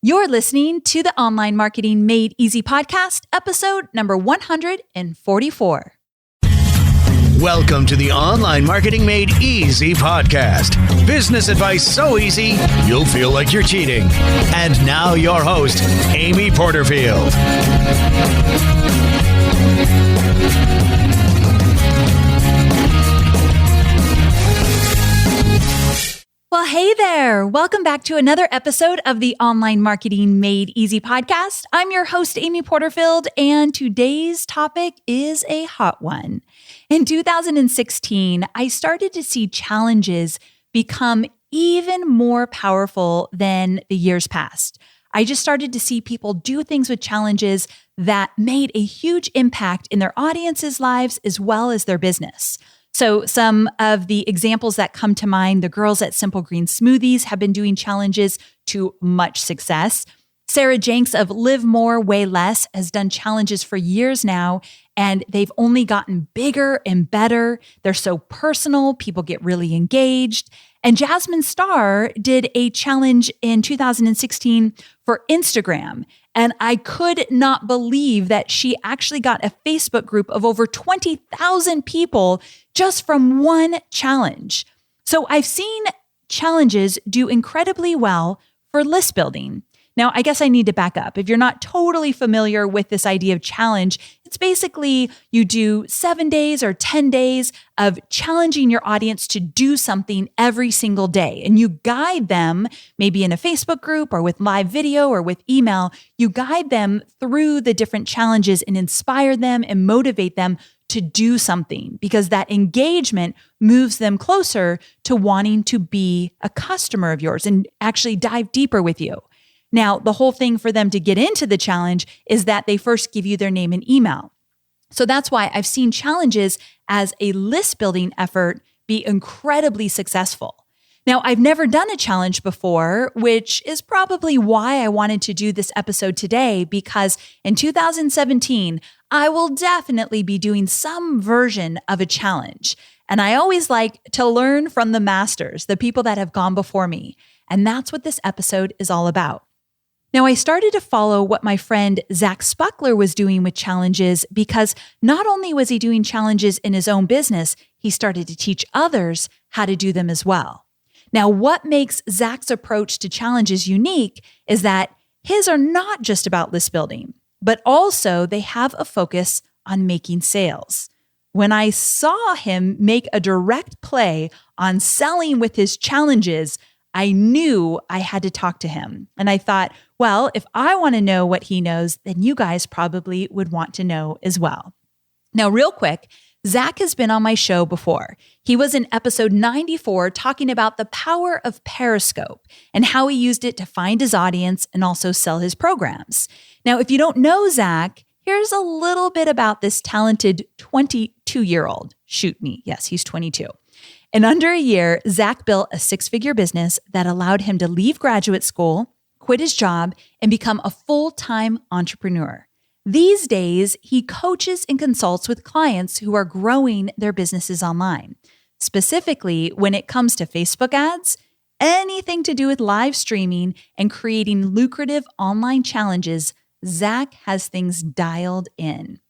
You're listening to the Online Marketing Made Easy podcast, episode number 144. Welcome to the Online Marketing Made Easy podcast. Business advice so easy, you'll feel like you're cheating. And now your host, Amy Porterfield. Well, hey there. Welcome back to another episode of the Online Marketing Made Easy podcast. I'm your host, Amy Porterfield, and today's topic is a hot one. In 2016, I started to see challenges become even more powerful than the years past. I just started to see people do things with challenges that made a huge impact in their audience's lives as well as their business. So some of the examples that come to mind, the girls at Simple Green Smoothies have been doing challenges to much success. Sarah Jenks of Live More, Way Less has done challenges for years now, and they've only gotten bigger and better. They're so personal, people get really engaged. And Jasmine Star did a challenge in 2016 for Instagram. And I could not believe that she actually got a Facebook group of over 20,000 people just from one challenge. So I've seen challenges do incredibly well for list building. Now, I guess I need to back up. If you're not totally familiar with this idea of challenge, it's basically you do 7 days or 10 days of challenging your audience to do something every single day. And you guide them, maybe in a Facebook group or with live video or with email, you guide them through the different challenges and inspire them and motivate them to do something, because that engagement moves them closer to wanting to be a customer of yours and actually dive deeper with you. Now, the whole thing for them to get into the challenge is that they first give you their name and email. So that's why I've seen challenges as a list building effort be incredibly successful. Now, I've never done a challenge before, which is probably why I wanted to do this episode today, because in 2017, I will definitely be doing some version of a challenge. And I always like to learn from the masters, the people that have gone before me. And that's what this episode is all about. Now, I started to follow what my friend Zach Spuckler was doing with challenges because not only was he doing challenges in his own business, he started to teach others how to do them as well. Now, what makes Zach's approach to challenges unique is that his are not just about list building, but also they have a focus on making sales. When I saw him make a direct play on selling with his challenges, I knew I had to talk to him. And I thought, well, if I want to know what he knows, then you guys probably would want to know as well. Now, real quick, Zach has been on my show before. He was in episode 94 talking about the power of Periscope and how he used it to find his audience and also sell his programs. Now, if you don't know Zach, here's a little bit about this talented 22-year-old. Shoot me. Yes, he's 22. In under a year, Zach built a six-figure business that allowed him to leave graduate school, quit his job, and become a full-time entrepreneur. These days, he coaches and consults with clients who are growing their businesses online. Specifically, when it comes to Facebook ads, anything to do with live streaming and creating lucrative online challenges, Zach has things dialed in.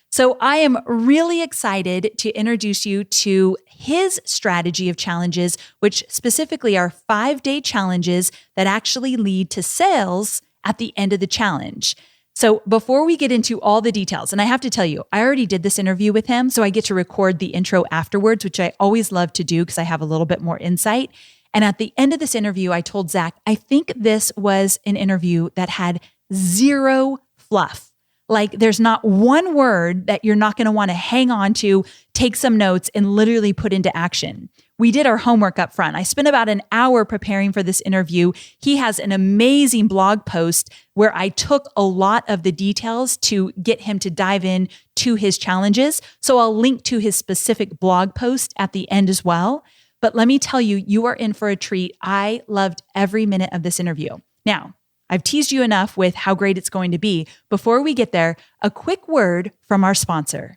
So I am really excited to introduce you to his strategy of challenges, which specifically are 5-day challenges that actually lead to sales at the end of the challenge. So before we get into all the details, and I have to tell you, I already did this interview with him, so I get to record the intro afterwards, which I always love to do because I have a little bit more insight. And at the end of this interview, I told Zach, I think this was an interview that had zero fluff. Like there's not one word that you're not going to want to hang on to, take some notes, and literally put into action. We did our homework up front. I spent about an hour preparing for this interview. He has an amazing blog post where I took a lot of the details to get him to dive in to his challenges. So I'll link to his specific blog post at the end as well. But let me tell you, you are in for a treat. I loved every minute of this interview. Now, I've teased you enough with how great it's going to be. Before we get there, a quick word from our sponsor.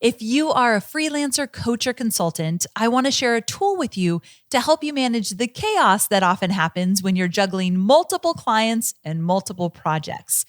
If you are a freelancer, coach, or consultant, I want to share a tool with you to help you manage the chaos that often happens when you're juggling multiple clients and multiple projects.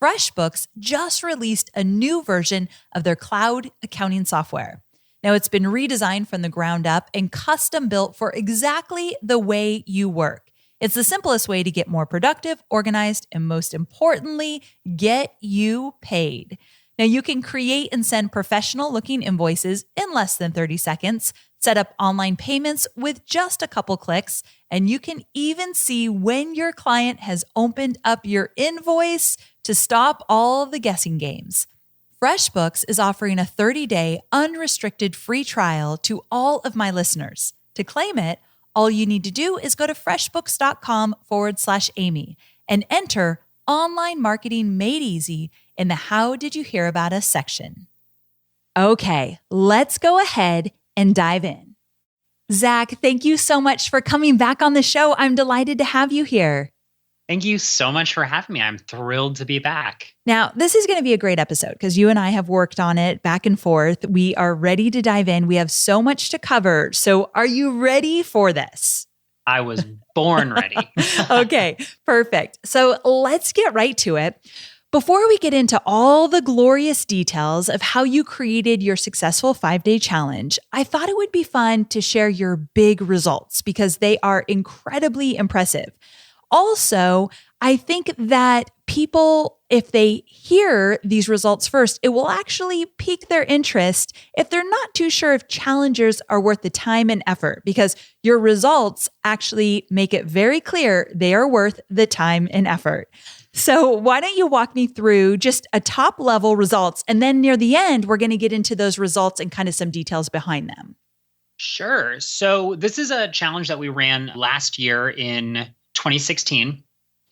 FreshBooks just released a new version of their cloud accounting software. Now, it's been redesigned from the ground up and custom built for exactly the way you work. It's the simplest way to get more productive, organized, and most importantly, get you paid. Now, you can create and send professional-looking invoices in less than 30 seconds, set up online payments with just a couple clicks, and you can even see when your client has opened up your invoice to stop all the guessing games. FreshBooks is offering a 30-day unrestricted free trial to all of my listeners. To claim it, all you need to do is go to freshbooks.com/Amy and enter Online Marketing Made Easy in the How Did You Hear About Us section. Okay, let's go ahead and dive in. Zach, thank you so much for coming back on the show. I'm delighted to have you here. Thank you so much for having me. I'm thrilled to be back. Now, this is going to be a great episode because you and I have worked on it back and forth. We are ready to dive in. We have so much to cover. So are you ready for this? I was born ready. Okay, perfect. So let's get right to it. Before we get into all the glorious details of how you created your successful 5-day challenge, I thought it would be fun to share your big results because they are incredibly impressive. Also, I think that people, if they hear these results first, it will actually pique their interest if they're not too sure if challengers are worth the time and effort, because your results actually make it very clear they are worth the time and effort. So why don't you walk me through just a top level results, and then near the end, we're going to get into those results and kind of some details behind them. Sure. So this is a challenge that we ran last year in 2016.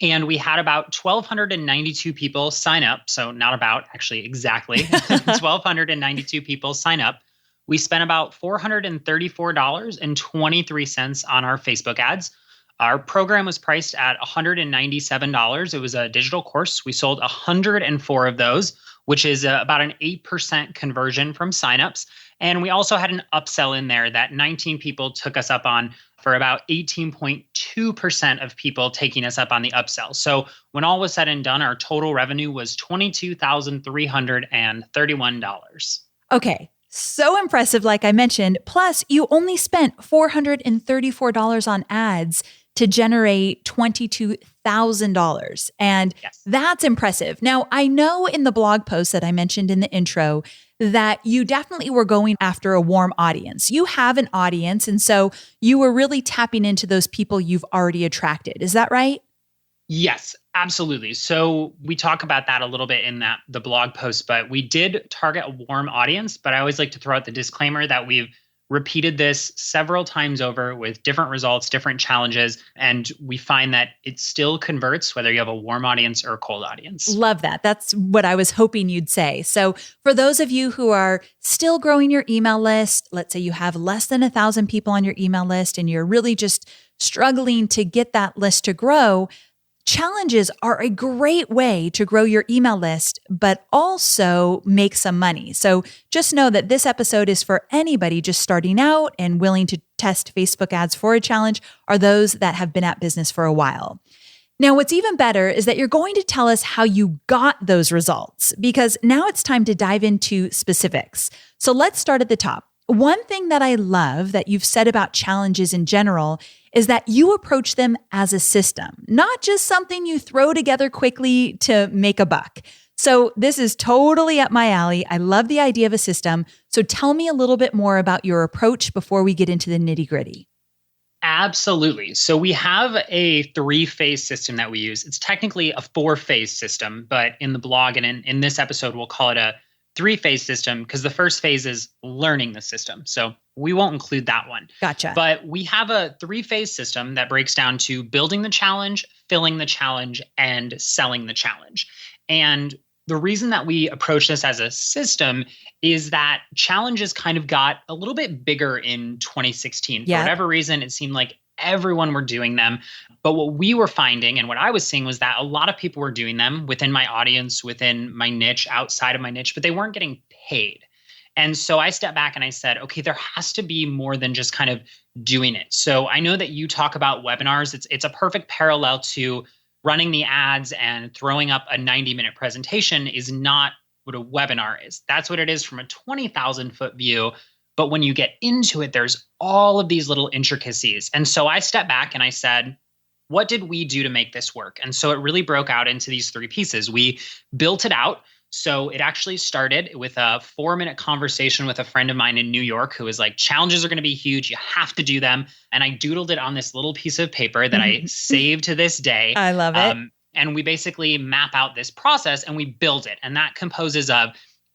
And we had about 1,292 people sign up. So not about, actually exactly 1,292 people sign up. We spent about $434.23 on our Facebook ads. Our program was priced at $197. It was a digital course. We sold 104 of those, which is about an 8% conversion from signups. And we also had an upsell in there that 19 people took us up on, for about 18.2% of people taking us up on the upsell. So when all was said and done, our total revenue was $22,331. Okay, so impressive, like I mentioned. Plus, you only spent $434 on ads to generate $22,000. And Yes. That's impressive. Now, I know in the blog post that I mentioned in the intro that you definitely were going after a warm audience. You have an audience, and so you were really tapping into those people you've already attracted. Is that right? Yes, absolutely. So we talk about that a little bit in the blog post, but we did target a warm audience. But I always like to throw out the disclaimer that we've repeated this several times over with different results, different challenges, and we find that it still converts whether you have a warm audience or a cold audience. Love that. That's what I was hoping you'd say. So for those of you who are still growing your email list, let's say you have less than 1,000 people on your email list and you're really just struggling to get that list to grow, challenges are a great way to grow your email list, but also make some money. So just know that this episode is for anybody just starting out and willing to test Facebook ads for a challenge, or those that have been at business for a while. Now, what's even better is that you're going to tell us how you got those results, because now it's time to dive into specifics. So let's start at the top. One thing that I love that you've said about challenges in general is that you approach them as a system, not just something you throw together quickly to make a buck. So this is totally up my alley. I love the idea of a system. So tell me a little bit more about your approach before we get into the nitty-gritty. Absolutely. So we have a 3-phase system that we use. It's technically a 4-phase system, but in the blog and in this episode, we'll call it a 3-phase system because the first phase is learning the system. So we won't include that one. Gotcha. But we have a 3-phase system that breaks down to building the challenge, filling the challenge, and selling the challenge. And the reason that we approach this as a system is that challenges kind of got a little bit bigger in 2016. Yeah. For whatever reason, it seemed like everyone were doing them. But what we were finding and what I was seeing was that a lot of people were doing them within my audience, within my niche, outside of my niche, but they weren't getting paid. And so I stepped back and I said, okay, there has to be more than just kind of doing it. So I know that you talk about webinars. It's a perfect parallel to running the ads and throwing up a 90-minute presentation is not what a webinar is. That's what it is from a 20,000 foot view. But when you get into it, there's all of these little intricacies. And so I stepped back and I said, what did we do to make this work? And so it really broke out into these three pieces. We built it out. So it actually started with a 4-minute conversation with a friend of mine in New York who was like, challenges are going to be huge. You have to do them. And I doodled it on this little piece of paper that I saved to this day. I love it. And we basically map out this process and we build it. And that composes of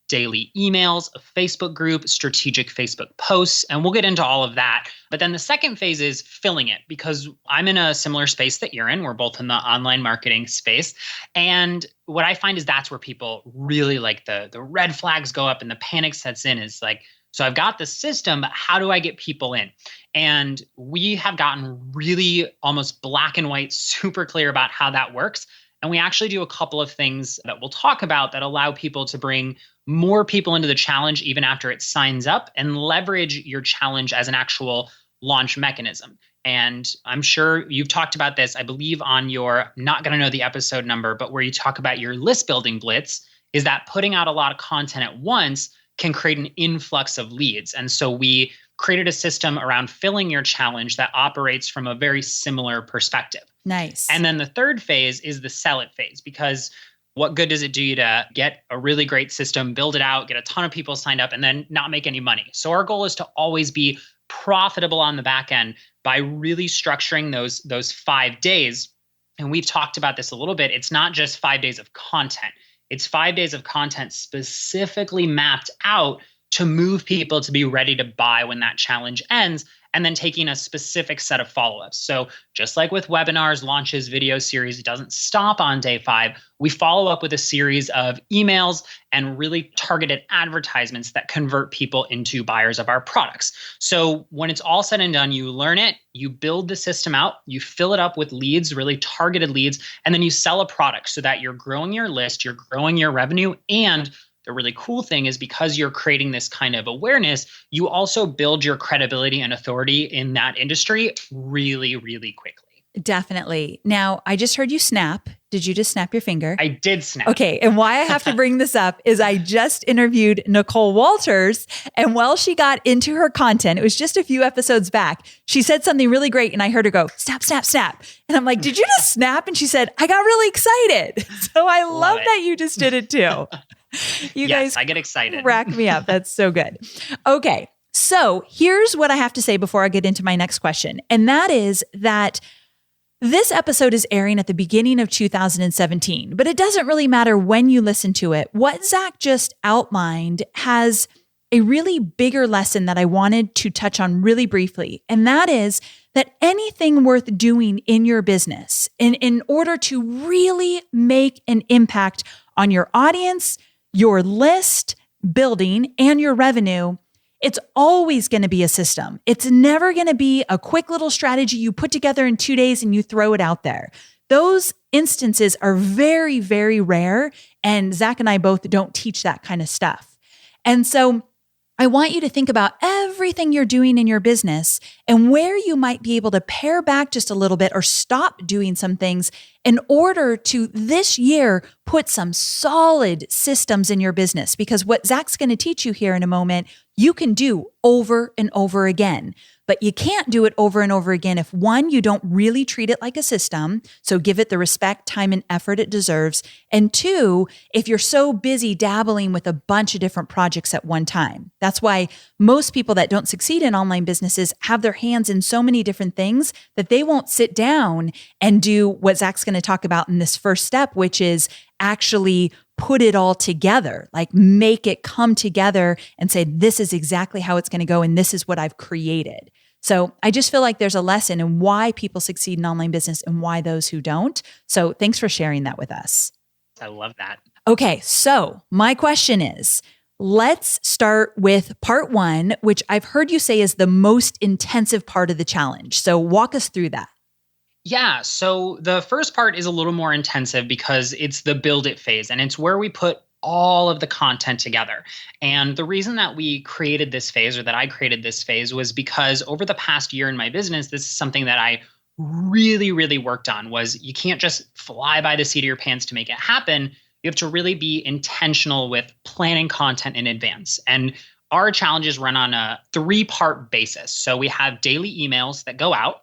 daily emails, a Facebook group, strategic Facebook posts, and we'll get into all of that. But then the second phase is filling it because I'm in a similar space that you're in. We're both in the online marketing space. And what I find is that's where people really like the red flags go up and the panic sets in is like, so I've got the system, but how do I get people in? And we have gotten really almost black and white, super clear about how that works. And we actually do a couple of things that we'll talk about that allow people to bring more people into the challenge even after it signs up and leverage your challenge as an actual launch mechanism. And I'm sure you've talked about this, I believe on your, not going to know the episode number, but where you talk about your list building blitz, is that putting out a lot of content at once can create an influx of leads. And so we created a system around filling your challenge that operates from a very similar perspective. Nice. And then the third phase is the sell it phase, because what good does it do you to get a really great system, build it out, get a ton of people signed up, and then not make any money? So our goal is to always be profitable on the back end by really structuring those 5 days. And we've talked about this a little bit. It's not just 5 days of content. It's 5 days of content specifically mapped out to move people to be ready to buy when that challenge ends, and then taking a specific set of follow-ups. So just like with webinars, launches, video series, it doesn't stop on day 5. We follow up with a series of emails and really targeted advertisements that convert people into buyers of our products. So when it's all said and done, you learn it, you build the system out, you fill it up with leads, really targeted leads, and then you sell a product so that you're growing your list, you're growing your revenue, and the really cool thing is because you're creating this kind of awareness, you also build your credibility and authority in that industry really, really quickly. Definitely. Now, I just heard you snap. Did you just snap your finger? I did snap. Okay. And why I have to bring this up is I just interviewed Nicole Walters, and while she got into her content, it was just a few episodes back, she said something really great and I heard her go, snap, snap, snap. And I'm like, did you just snap? And she said, I got really excited. So I love that you just did it too. You guys, I get excited. Rack me up. That's so good. Okay. So here's what I have to say before I get into my next question. And that is that this episode is airing at the beginning of 2017, but it doesn't really matter when you listen to it. What Zach just outlined has a really bigger lesson that I wanted to touch on really briefly. And that is that anything worth doing in your business, in order to really make an impact on your audience, your list building, and your revenue, it's always going to be a system. It's never going to be a quick little strategy you put together in 2 days and you throw it out there. Those instances are very, very rare. And Zach and I both don't teach that kind of stuff. And so I want you to think about everything you're doing in your business and where you might be able to pare back just a little bit or stop doing some things in order to this year put some solid systems in your business. Because what Zach's going to teach you here in a moment, you can do over and over again. But you can't do it over and over again if, one, you don't really treat it like a system, so give it the respect, time, and effort it deserves, and two, if you're so busy dabbling with a bunch of different projects at one time. That's why most people that don't succeed in online businesses have their hands in so many different things that they won't sit down and do what Zach's going to talk about in this first step, which is actually put it all together, like make it come together and say, this is exactly how it's going to go. And this is what I've created. So I just feel like there's a lesson in why people succeed in online business and why those who don't. So thanks for sharing that with us. I love that. Okay. So my question is, let's start with part 1, which I've heard you say is the most intensive part of the challenge. So walk us through that. Yeah. So the first part is a little more intensive because it's the build it phase, and it's where we put all of the content together. And the reason that we created this phase, or that I created this phase, was because over the past year in my business, this is something that I really, really worked on. Was you can't just fly by the seat of your pants to make it happen. You have to really be intentional with planning content in advance. And our challenges run on a 3-part basis. So we have daily emails that go out.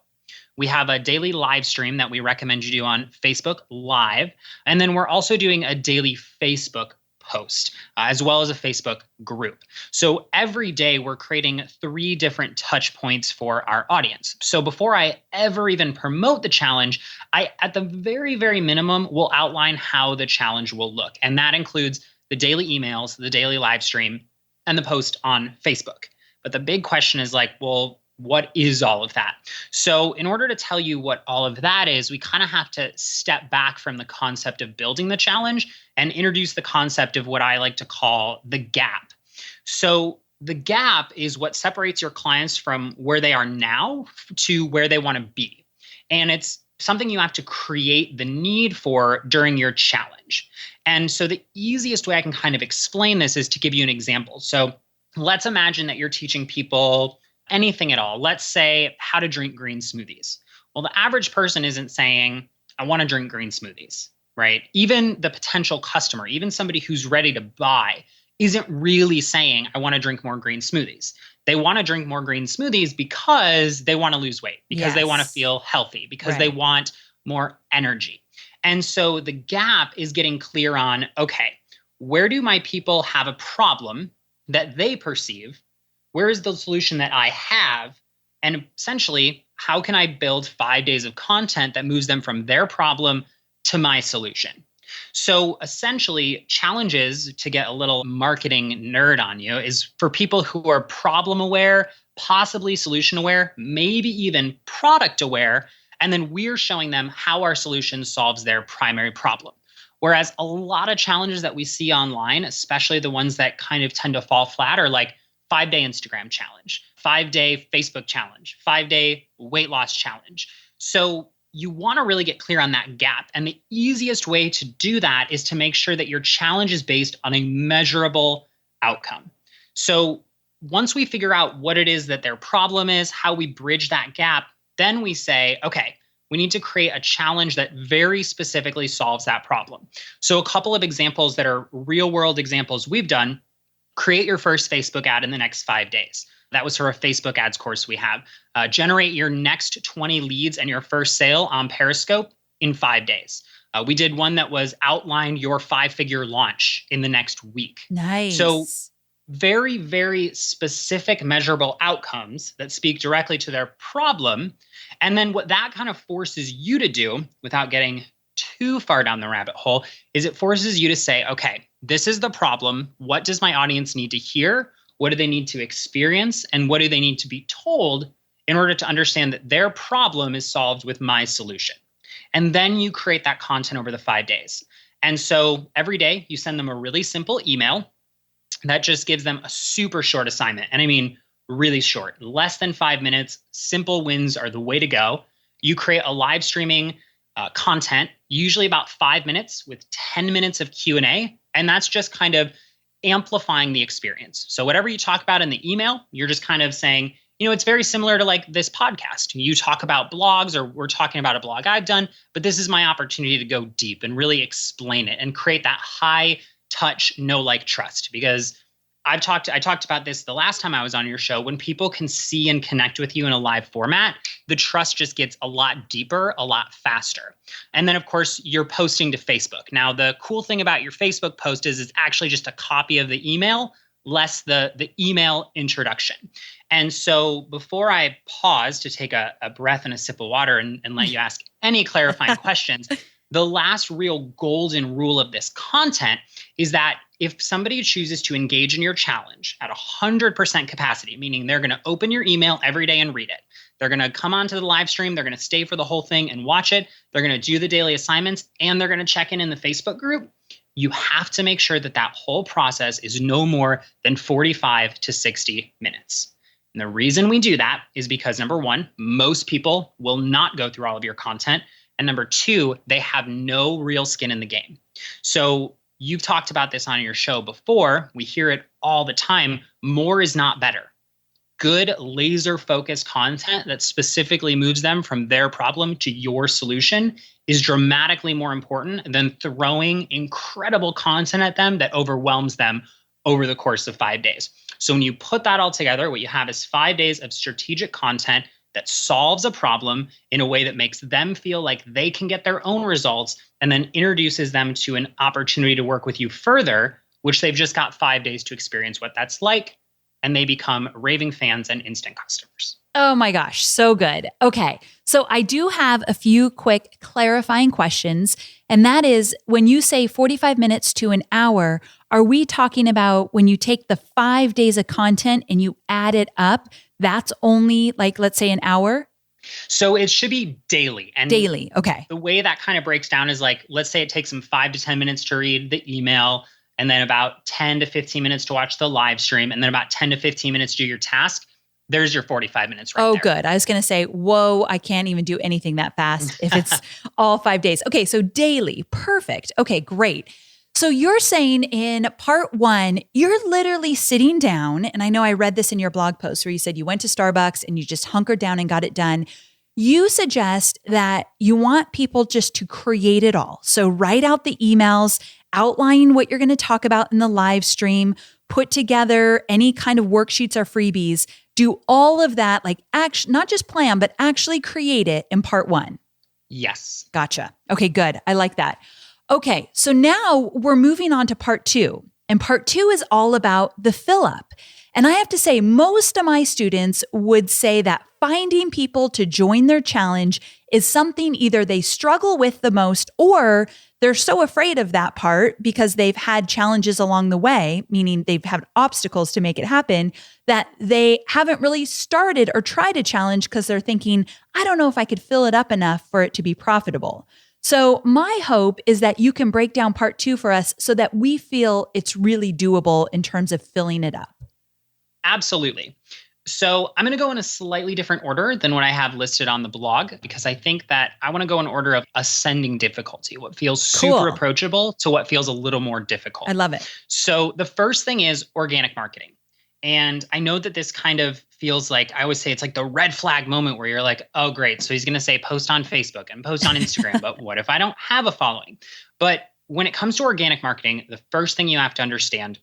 We have a daily live stream that we recommend you do on Facebook Live. And then we're also doing a daily Facebook post, as well as a Facebook group. So every day we're creating 3 different touch points for our audience. So before I ever even promote the challenge, I, at the very, very minimum, will outline how the challenge will look. And that includes the daily emails, the daily live stream, and the post on Facebook. But the big question is like, well, what is all of that? So in order to tell you what all of that is, we kind of have to step back from the concept of building the challenge and introduce the concept of what I like to call the gap. So the gap is what separates your clients from where they are now to where they want to be. And it's something you have to create the need for during your challenge. And so the easiest way I can kind of explain this is to give you an example. So let's imagine that you're teaching people anything at all. Let's say how to drink green smoothies. Well, the average person isn't saying, I want to drink green smoothies, right? Even the potential customer, even somebody who's ready to buy, isn't really saying, I want to drink more green smoothies. They want to drink more green smoothies because they want to lose weight, because they want to feel healthy, because they want more energy. And so the gap is getting clear on, okay, where do my people have a problem that they perceive? Where is the solution that I have? And essentially, how can I build 5 days of content that moves them from their problem to my solution? So essentially, challenges, to get a little marketing nerd on you, is for people who are problem aware, possibly solution aware, maybe even product aware, and then we're showing them how our solution solves their primary problem. Whereas a lot of challenges that we see online, especially the ones that kind of tend to fall flat, are like 5-day Instagram challenge, 5-day Facebook challenge, 5-day weight loss challenge. So you want to really get clear on that gap. And the easiest way to do that is to make sure that your challenge is based on a measurable outcome. So once we figure out what it is that their problem is, how we bridge that gap, then we say, okay, we need to create a challenge that very specifically solves that problem. So a couple of examples that are real world examples we've done: create your first Facebook ad in the next 5 days. That was for a Facebook ads course we have. Generate your next 20 leads and your first sale on Periscope in 5 days. We did one that was outline your 5-figure launch in the next week. Nice. So very, very specific measurable outcomes that speak directly to their problem. And then what that kind of forces you to do, without getting too far down the rabbit hole, is it forces you to say, okay, this is the problem. What does my audience need to hear? What do they need to experience? And what do they need to be told in order to understand that their problem is solved with my solution? And then you create that content over the 5 days. And so every day you send them a really simple email that just gives them a super short assignment. And I mean, really short, less than 5 minutes. Simple wins are the way to go. You create a live streaming content, usually about 5 minutes with 10 minutes of Q&A. And that's just kind of amplifying the experience. So whatever you talk about in the email, you're just kind of saying, you know, it's very similar to like this podcast. You talk about blogs, or we're talking about a blog I've done, but this is my opportunity to go deep and really explain it and create that high touch, know, like, trust. Because I talked about this the last time I was on your show. When people can see and connect with you in a live format, the trust just gets a lot deeper, a lot faster. And then, of course, you're posting to Facebook. Now, the cool thing about your Facebook post is it's actually just a copy of the email, less the email introduction. And so before I pause to take a breath and a sip of water and let you ask any clarifying questions, the last real golden rule of this content is that if somebody chooses to engage in your challenge at 100% capacity, meaning they're going to open your email every day and read it, they're going to come onto the live stream, they're going to stay for the whole thing and watch it, they're going to do the daily assignments, and they're going to check in the Facebook group, you have to make sure that that whole process is no more than 45 to 60 minutes. And the reason we do that is because, number one, most people will not go through all of your content. And number two, they have no real skin in the game. So you've talked about this on your show before. We hear it all the time. More is not better. Good laser focused content that specifically moves them from their problem to your solution is dramatically more important than throwing incredible content at them that overwhelms them over the course of 5 days. So when you put that all together, what you have is 5 days of strategic content that solves a problem in a way that makes them feel like they can get their own results and then introduces them to an opportunity to work with you further, which they've just got 5 days to experience what that's like. And they become raving fans and instant customers. Oh my gosh, so good. Okay, so I do have a few quick clarifying questions. And that is, when you say 45 minutes to an hour, are we talking about when you take the 5 days of content and you add it up, that's only like, let's say, an hour? So it should be daily. And daily, okay. The way that kind of breaks down is like, let's say it takes them 5 to 10 minutes to read the email, and then about 10 to 15 minutes to watch the live stream, and then about 10 to 15 minutes to do your task. There's your 45 minutes right there. Oh, good. I was going to say, whoa, I can't even do anything that fast if it's all 5 days. Okay, so daily. Perfect. Okay, great. So you're saying in part 1, you're literally sitting down, and I know I read this in your blog post where you said you went to Starbucks and you just hunkered down and got it done. You suggest that you want people just to create it all. So write out the emails, outline what you're going to talk about in the live stream, put together any kind of worksheets or freebies, do all of that, like not just plan, but actually create it in part 1. Yes. Gotcha. Okay, good. I like that. Okay, so now we're moving on to part 2. And part 2 is all about the fill up. And I have to say, most of my students would say that finding people to join their challenge is something either they struggle with the most or they're so afraid of that part because they've had challenges along the way, meaning they've had obstacles to make it happen, that they haven't really started or tried a challenge because they're thinking, I don't know if I could fill it up enough for it to be profitable. So my hope is that you can break down part 2 for us so that we feel it's really doable in terms of filling it up. Absolutely. So I'm going to go in a slightly different order than what I have listed on the blog, because I think that I want to go in order of ascending difficulty, what feels super approachable to what feels a little more difficult. I love it. So the first thing is organic marketing. And I know that this kind of feels like, I always say it's like the red flag moment where you're like, oh, great. So he's going to say post on Facebook and post on Instagram, but what if I don't have a following? But when it comes to organic marketing, the first thing you have to understand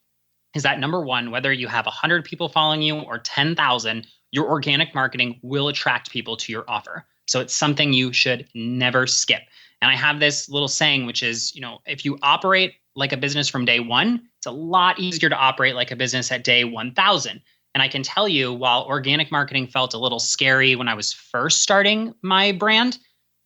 is that number one, whether you have 100 people following you or 10,000, your organic marketing will attract people to your offer. So it's something you should never skip. And I have this little saying, which is, if you operate like a business from day one, it's a lot easier to operate like a business at day 1,000. And I can tell you, while organic marketing felt a little scary when I was first starting my brand,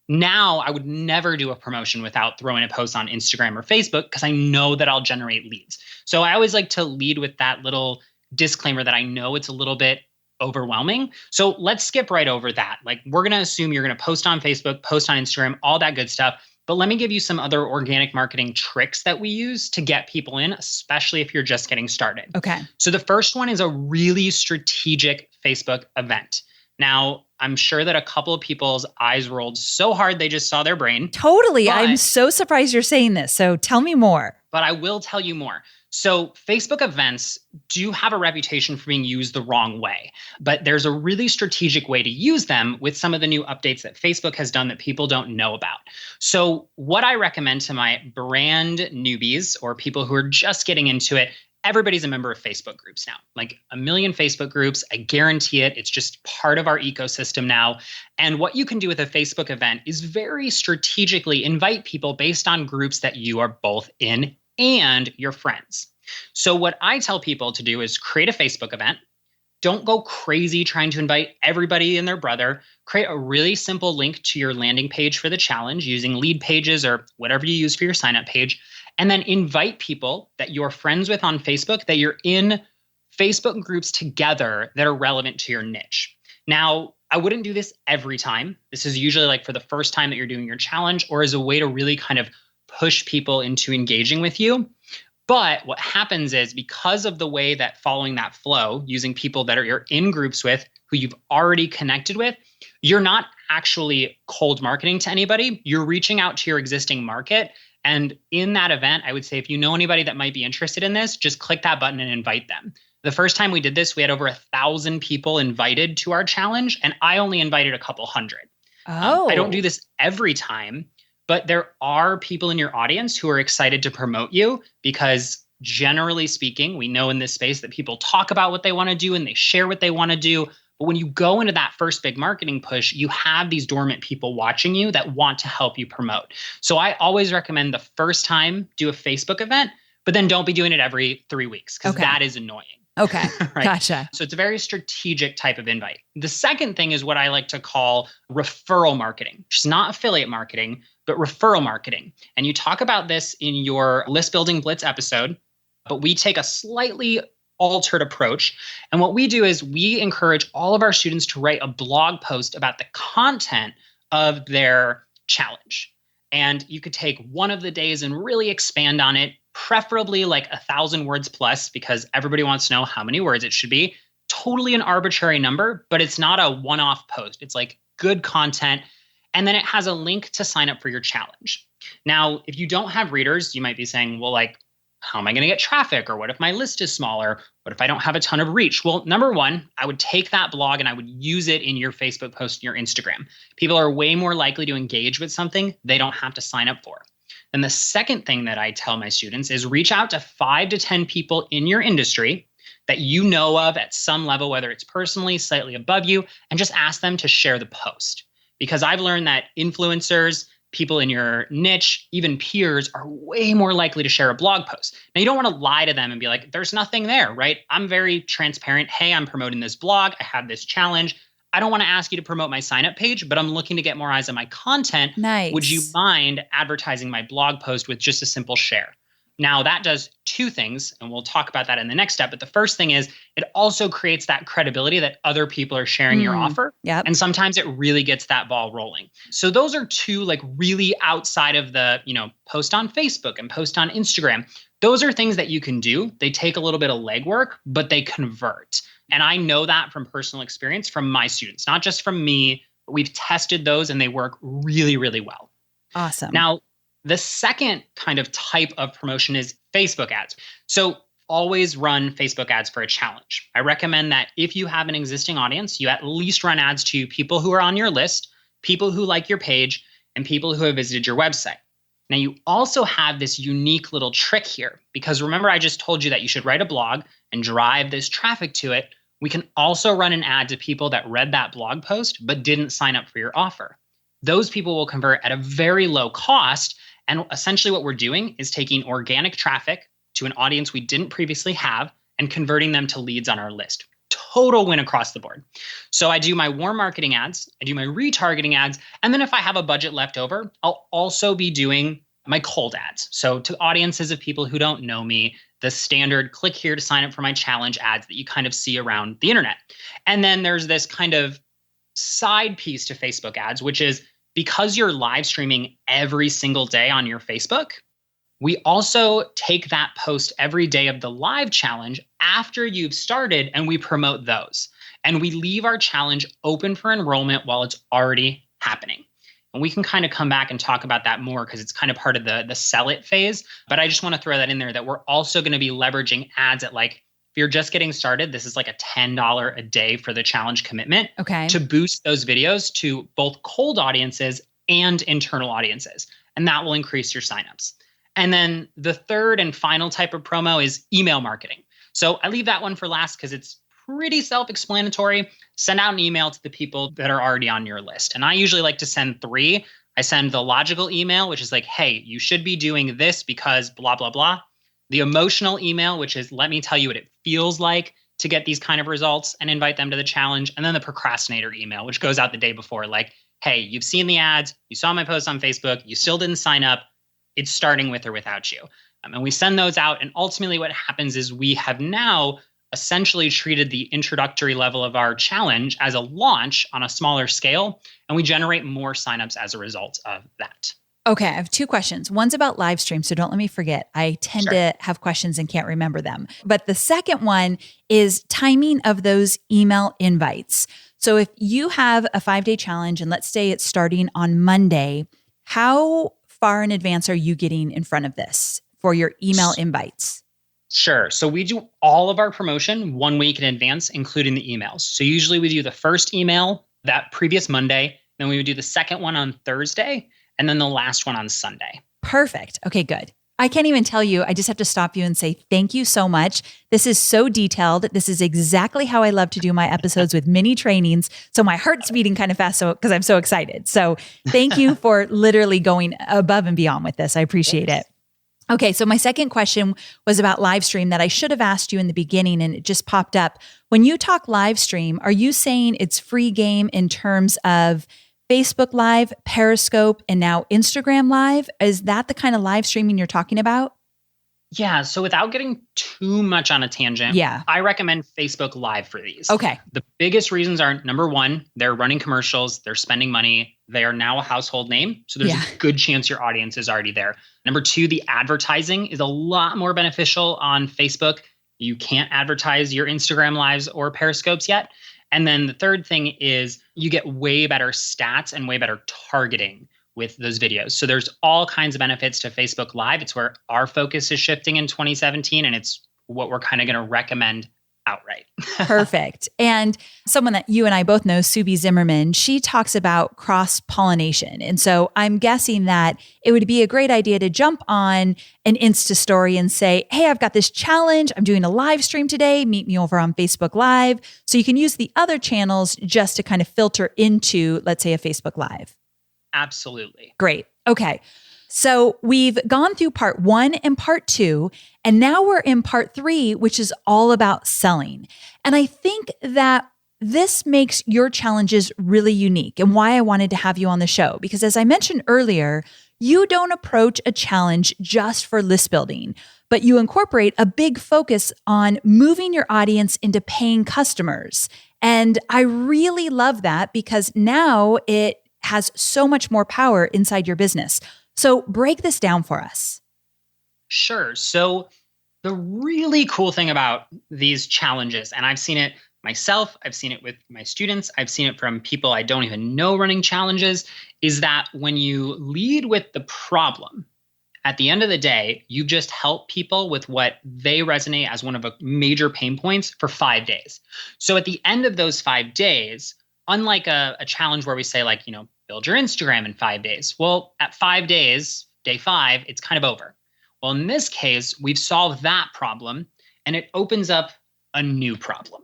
now I would never do a promotion without throwing a post on Instagram or Facebook because I know that I'll generate leads. So I always like to lead with that little disclaimer that I know it's a little bit overwhelming. So let's skip right over that. Like, we're going to assume you're going to post on Facebook, post on Instagram, all that good stuff. But let me give you some other organic marketing tricks that we use to get people in, especially if you're just getting started. Okay. So the first one is a really strategic Facebook event. Now, I'm sure that a couple of people's eyes rolled so hard they just saw their brain. Totally. I'm so surprised you're saying this. So tell me more. But I will tell you more. So Facebook events do have a reputation for being used the wrong way, but there's a really strategic way to use them with some of the new updates that Facebook has done that people don't know about. So what I recommend to my brand newbies or people who are just getting into it, everybody's a member of Facebook groups now, like 1 million Facebook groups. I guarantee it. It's just part of our ecosystem now. And what you can do with a Facebook event is very strategically invite people based on groups that you are both in and your friends. So what I tell people to do is create a Facebook event. Don't go crazy trying to invite everybody and their brother. Create a really simple link to your landing page for the challenge using lead pages or whatever you use for your sign up page. And then invite people that you're friends with on Facebook, that you're in Facebook groups together that are relevant to your niche. Now, I wouldn't do this every time. This is usually like for the first time that you're doing your challenge or as a way to really kind of push people into engaging with you. But what happens is, because of the way that following that flow, using people that you're in groups with, who you've already connected with, you're not actually cold marketing to anybody. You're reaching out to your existing market And in that event, I would say if you know anybody that might be interested in this, just click that button and invite them. The first time we did this, we had over 1,000 people invited to our challenge, and I only invited a couple hundred. I don't do this every time, but there are people in your audience who are excited to promote you because generally speaking, we know in this space that people talk about what they want to do and they share what they want to do. But when you go into that first big marketing push, you have these dormant people watching you that want to help you promote. So I always recommend the first time do a Facebook event, but then don't be doing it every 3 weeks because that is annoying. Okay. Right? Gotcha. So it's a very strategic type of invite. The second thing is what I like to call referral marketing, which is not affiliate marketing, but referral marketing. And you talk about this in your list building blitz episode, but we take a slightly altered approach. And what we do is we encourage all of our students to write a blog post about the content of their challenge. And you could take one of the days and really expand on it, preferably like 1,000 words plus, because everybody wants to know how many words it should be. Totally an arbitrary number, but it's not a one-off post. It's like good content. And then it has a link to sign up for your challenge. Now, if you don't have readers, you might be saying, well, like, how am I going to get traffic? Or what if my list is smaller? What if I don't have a ton of reach? Well, number one, I would take that blog and I would use it in your Facebook post and your Instagram. People are way more likely to engage with something they don't have to sign up for. And the second thing that I tell my students is reach out to 5 to 10 people in your industry that you know of at some level, whether it's personally, slightly above you, and just ask them to share the post. Because I've learned that influencers, people in your niche, even peers are way more likely to share a blog post. Now, you don't want to lie to them and be like, there's nothing there, right? I'm very transparent. Hey, I'm promoting this blog. I have this challenge. I don't want to ask you to promote my sign-up page, but I'm looking to get more eyes on my content. Nice. Would you mind advertising my blog post with just a simple share? Now, that does 2 things, and we'll talk about that in the next step. But the first thing is it also creates that credibility that other people are sharing your offer. Yep. And sometimes it really gets that ball rolling. So those are 2 like really outside of the, post on Facebook and post on Instagram. Those are things that you can do. They take a little bit of legwork, but they convert. And I know that from personal experience from my students, not just from me, but we've tested those and they work really, really well. Awesome. Now, the second kind of type of promotion is Facebook ads. So always run Facebook ads for a challenge. I recommend that if you have an existing audience, you at least run ads to people who are on your list, people who like your page, and people who have visited your website. Now, you also have this unique little trick here, because remember, I just told you that you should write a blog and drive this traffic to it. We can also run an ad to people that read that blog post but didn't sign up for your offer. Those people will convert at a very low cost. And essentially what we're doing is taking organic traffic to an audience we didn't previously have and converting them to leads on our list. Total win across the board. So I do my warm marketing ads, I do my retargeting ads, and then if I have a budget left over, I'll also be doing my cold ads. So to audiences of people who don't know me, the standard click here to sign up for my challenge ads that you kind of see around the internet. And then there's this kind of side piece to Facebook ads, which is because you're live streaming every single day on your Facebook, we also take that post every day of the live challenge after you've started and we promote those. And we leave our challenge open for enrollment while it's already happening. And we can kind of come back and talk about that more because it's kind of part of the sell it phase. But I just want to throw that in there that we're also going to be leveraging ads at like, if you're just getting started, this is like a $10 a day for the challenge commitment to boost those videos to both cold audiences and internal audiences. And that will increase your signups. And then the third and final type of promo is email marketing. So I leave that one for last because it's pretty self-explanatory. Send out an email to the people that are already on your list. And I usually like to send 3. I send the logical email, which is like, hey, you should be doing this because blah, blah, blah. The emotional email, which is let me tell you what it feels like to get these kind of results and invite them to the challenge. And then the procrastinator email, which goes out the day before, like, hey, you've seen the ads, you saw my post on Facebook, you still didn't sign up. It's starting with or without you. And we send those out. And ultimately what happens is we have now essentially treated the introductory level of our challenge as a launch on a smaller scale. And we generate more signups as a result of that. Okay, I have 2 questions. One's about live stream, so don't let me forget. I tend to have questions and can't remember them. But the second one is timing of those email invites. So if you have a 5-day challenge and let's say it's starting on Monday, how far in advance are you getting in front of this for your email invites? Sure. So we do all of our promotion 1 week in advance, including the emails. So usually we do the first email that previous Monday, then we would do the second one on Thursday, and then the last one on Sunday. Perfect. Okay, good. I can't even tell you. I just have to stop you and say thank you so much. This is so detailed. This is exactly how I love to do my episodes with mini trainings. So my heart's beating kind of fast because I'm so excited. So thank you for literally going above and beyond with this. I appreciate it. Okay, so my second question was about live stream that I should have asked you in the beginning and it just popped up. When you talk live stream, are you saying it's free game in terms of Facebook Live, Periscope, and now Instagram Live? Is that the kind of live streaming you're talking about? Yeah. So without getting too much on a tangent, I recommend Facebook Live for these. Okay. The biggest reasons are, number one, they're running commercials, they're spending money, they are now a household name. So there's a good chance your audience is already there. Number two, the advertising is a lot more beneficial on Facebook. You can't advertise your Instagram Lives or Periscopes yet. And then the third thing is you get way better stats and way better targeting with those videos. So there's all kinds of benefits to Facebook Live. It's where our focus is shifting in 2017, and it's what we're kind of going to recommend outright. Perfect. And someone that you and I both know, Subi Zimmerman, she talks about cross-pollination. And so I'm guessing that it would be a great idea to jump on an Insta story and say, hey, I've got this challenge. I'm doing a live stream today. Meet me over on Facebook Live. So you can use the other channels just to kind of filter into, let's say, a Facebook Live. Absolutely. Great. Okay. So we've gone through part 1 and part 2, and now we're in part 3, which is all about selling. And I think that this makes your challenges really unique and why I wanted to have you on the show. Because as I mentioned earlier, you don't approach a challenge just for list building, but you incorporate a big focus on moving your audience into paying customers. And I really love that because now it has so much more power inside your business. So break this down for us. Sure. So the really cool thing about these challenges, and I've seen it myself, I've seen it with my students, I've seen it from people I don't even know running challenges, is that when you lead with the problem, at the end of the day, you just help people with what they resonate as one of the major pain points for 5 days. So at the end of those 5 days, unlike a challenge where we say like, build your Instagram in 5 days. Well, at 5 days, day 5, it's kind of over. Well, in this case, we've solved that problem and it opens up a new problem.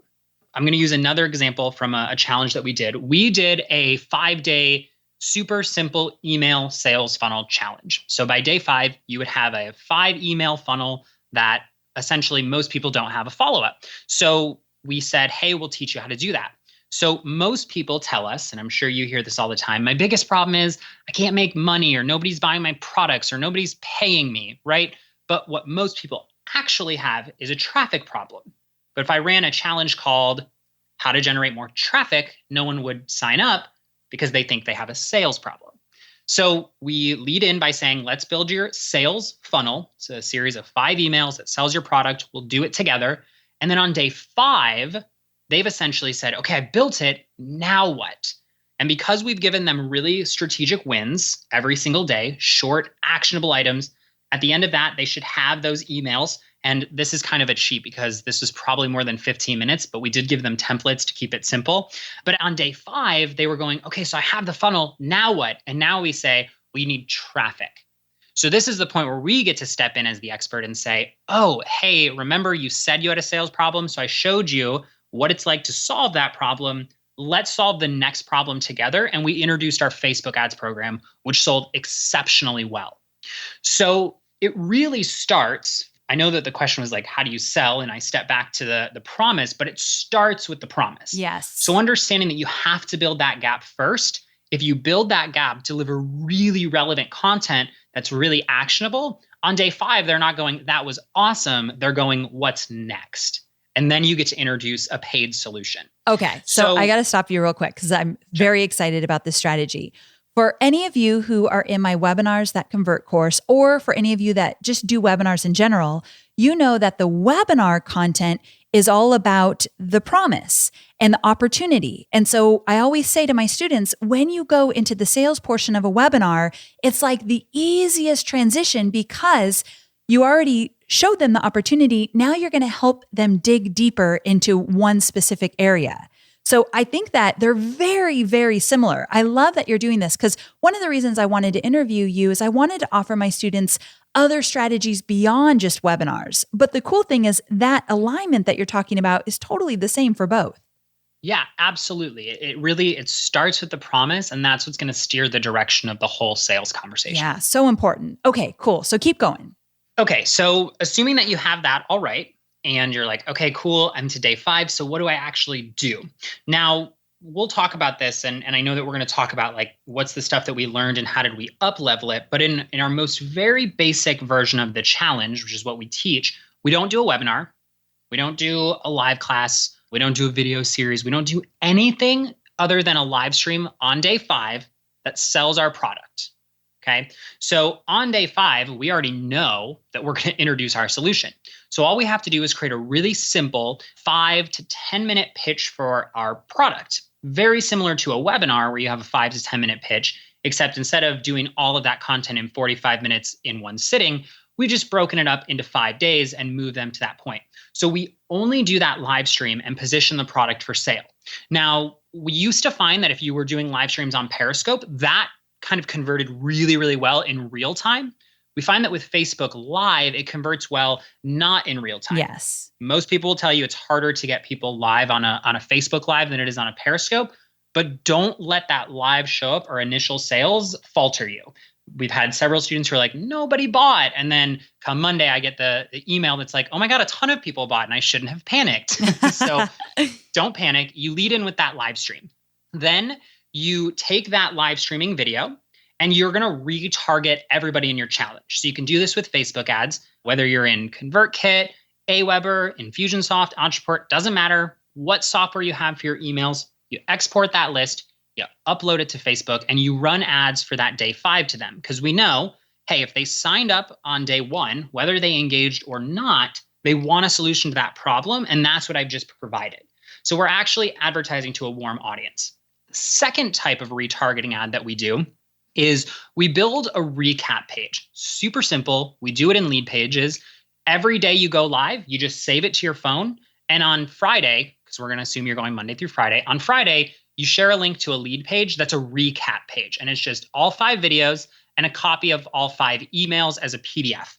I'm going to use another example from a challenge that we did. We did a 5-day super simple email sales funnel challenge. So by day 5, you would have a 5 email funnel that essentially most people don't have a follow-up. So we said, hey, we'll teach you how to do that. So most people tell us, and I'm sure you hear this all the time, my biggest problem is I can't make money or nobody's buying my products or nobody's paying me, right? But what most people actually have is a traffic problem. But if I ran a challenge called How to Generate More Traffic, no one would sign up because they think they have a sales problem. So we lead in by saying, let's build your sales funnel. It's a series of 5 emails that sells your product. We'll do it together. And then on day 5, they've essentially said, okay, I built it, now what? And because we've given them really strategic wins every single day, short, actionable items, at the end of that, they should have those emails. And this is kind of a cheat because this is probably more than 15 minutes, but we did give them templates to keep it simple. But on day 5, they were going, okay, so I have the funnel, now what? And now we say, we need traffic. So this is the point where we get to step in as the expert and say, oh, hey, remember you said you had a sales problem, so I showed you what it's like to solve that problem. Let's solve the next problem together. And we introduced our Facebook ads program, which sold exceptionally well. So it really starts, I know that the question was like, how do you sell? And I step back to the promise, but it starts with the promise. Yes. So understanding that you have to build that gap first. If you build that gap, deliver really relevant content that's really actionable, on day 5, they're not going, that was awesome. They're going, what's next? And then you get to introduce a paid solution. Okay. So I got to stop you real quick because I'm very excited about this strategy. For any of you who are in my Webinars That Convert course, or for any of you that just do webinars in general, you know that the webinar content is all about the promise and the opportunity. And so I always say to my students, when you go into the sales portion of a webinar, it's like the easiest transition because you already showed them the opportunity. Now you're going to help them dig deeper into one specific area. So I think that they're very, very similar. I love that you're doing this because one of the reasons I wanted to interview you is I wanted to offer my students other strategies beyond just webinars. But the cool thing is that alignment that you're talking about is totally the same for both. Yeah, absolutely. It starts with the promise, and that's what's going to steer the direction of the whole sales conversation. Yeah, so important. Okay, cool. So keep going. Okay, so assuming that you have that all right, and you're like, okay, cool, I'm to day 5. So what do I actually do? Now, we'll talk about this. And I know that we're going to talk about like, what's the stuff that we learned and how did we up level it? But in our most very basic version of the challenge, which is what we teach, we don't do a webinar. We don't do a live class. We don't do a video series. We don't do anything other than a live stream on day 5 that sells our product. Okay. So on day 5, we already know that we're going to introduce our solution. So all we have to do is create a really simple 5 to 10 minute pitch for our product. Very similar to a webinar where you have a 5 to 10 minute pitch, except instead of doing all of that content in 45 minutes in one sitting, we've just broken it up into 5 days and moved them to that point. So we only do that live stream and position the product for sale. Now, we used to find that if you were doing live streams on Periscope, that kind of converted really, really well in real time. We find that with Facebook Live, it converts well, not in real time. Yes. Most people will tell you it's harder to get people live on a Facebook Live than it is on a Periscope, but don't let that live show up or initial sales falter you. We've had several students who are like, nobody bought. And then come Monday, I get the email that's like, oh my God, a ton of people bought and I shouldn't have panicked. So don't panic. You lead in with that live stream. Then you take that live streaming video and you're going to retarget everybody in your challenge. So you can do this with Facebook ads, whether you're in ConvertKit, Aweber, Infusionsoft, Entreport, doesn't matter what software you have for your emails. You export that list, you upload it to Facebook, and you run ads for that day 5 to them. Because we know, hey, if they signed up on day 1, whether they engaged or not, they want a solution to that problem. And that's what I've just provided. So we're actually advertising to a warm audience. The second type of retargeting ad that we do is we build a recap page. Super simple. We do it in lead pages. Every day you go live, you just save it to your phone. And on Friday, because we're going to assume you're going Monday through Friday, on Friday, you share a link to a lead page that's a recap page. And it's just all 5 videos and a copy of all 5 emails as a PDF.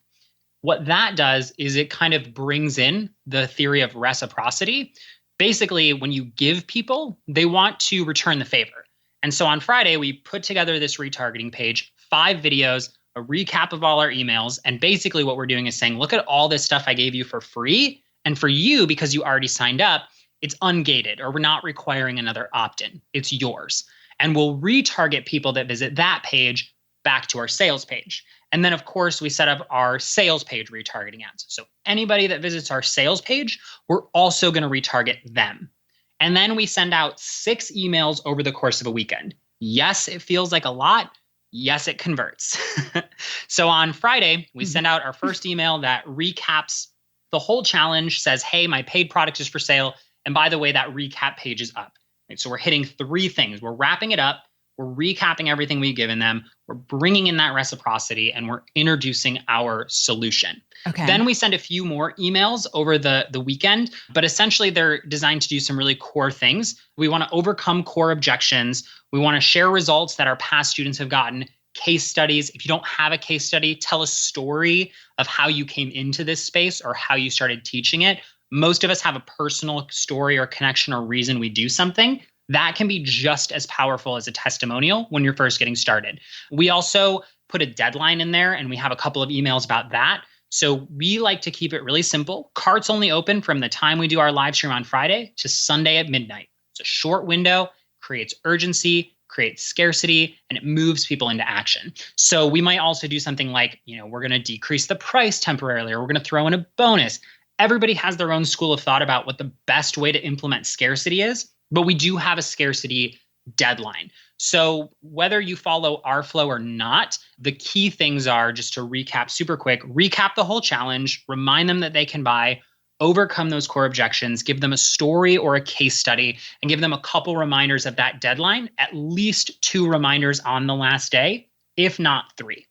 What that does is it kind of brings in the theory of reciprocity. Basically, when you give people, they want to return the favor. And so on Friday, we put together this retargeting page, 5 videos, a recap of all our emails. And basically what we're doing is saying, look at all this stuff I gave you for free. And for you, because you already signed up, it's ungated, or we're not requiring another opt-in. It's yours. And we'll retarget people that visit that page back to our sales page. And then, of course, we set up our sales page retargeting ads. So anybody that visits our sales page, we're also going to retarget them. And then we send out 6 emails over the course of a weekend. Yes, it feels like a lot. Yes, it converts. So on Friday, we send out our first email that recaps the whole challenge, says, hey, my paid product is for sale. And by the way, that recap page is up. Right? So we're hitting 3 things. We're wrapping it up. We're recapping everything we've given them. We're bringing in that reciprocity, and we're introducing our solution. Okay. Then we send a few more emails over the weekend, but essentially they're designed to do some really core things. We want to overcome core objections. We want to share results that our past students have gotten, case studies. If you don't have a case study, tell a story of how you came into this space or how you started teaching it. Most of us have a personal story or connection or reason we do something. That can be just as powerful as a testimonial when you're first getting started. We also put a deadline in there, and we have a couple of emails about that. So we like to keep it really simple. Carts only open from the time we do our live stream on Friday to Sunday at midnight. It's a short window, creates urgency, creates scarcity, and it moves people into action. So we might also do something like, we're going to decrease the price temporarily, or we're going to throw in a bonus. Everybody has their own school of thought about what the best way to implement scarcity is, but we do have a scarcity deadline. So whether you follow our flow or not, the key things are, just to recap super quick, recap the whole challenge, remind them that they can buy, overcome those core objections, give them a story or a case study, and give them a couple reminders of that deadline, at least 2 reminders on the last day, if not 3.